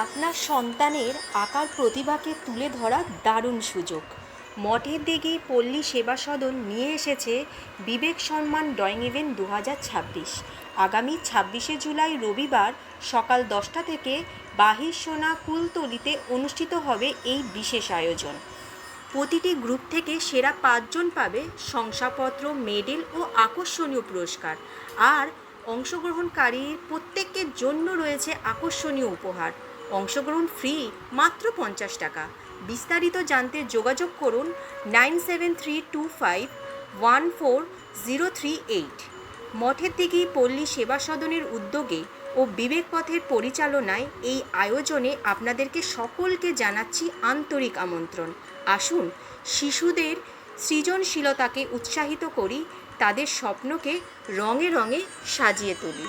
আপনার সন্তানের আঁকার প্রতিভাকে তুলে ধরার দারুণ সুযোগ। মঠের দিঘি পল্লী সেবা সদন নিয়ে এসেছে বিবেক সম্মান ড্রয়িং ইভেন্ট 2026। আগামী 26শে জুলাই রবিবার সকাল 10টা থেকে বাহিরসোনা কুলতলিতে অনুষ্ঠিত হবে এই বিশেষ আয়োজন। প্রতিটি গ্রুপ থেকে সেরা 5জন পাবে শংসাপত্র, মেডেল ও আকর্ষণীয় পুরস্কার। আর অংশগ্রহণকারী প্রত্যেকের জন্য রয়েছে আকর্ষণীয় উপহার। অংশগ্রহণ ফ্রি, মাত্র 50 টাকা। বিস্তারিত জানতে যোগাযোগ করুন 9732514038। মঠের দিঘি পল্লী সেবা সদনের উদ্যোগে ও বিবেক পথের পরিচালনায় এই আয়োজনে আপনাদেরকে সকলকে জানাচ্ছি আন্তরিক আমন্ত্রণ। আসুন শিশুদের সৃজনশীলতাকে উৎসাহিত করি, তাদের স্বপ্নকে রঙে রঙে সাজিয়ে তুলি।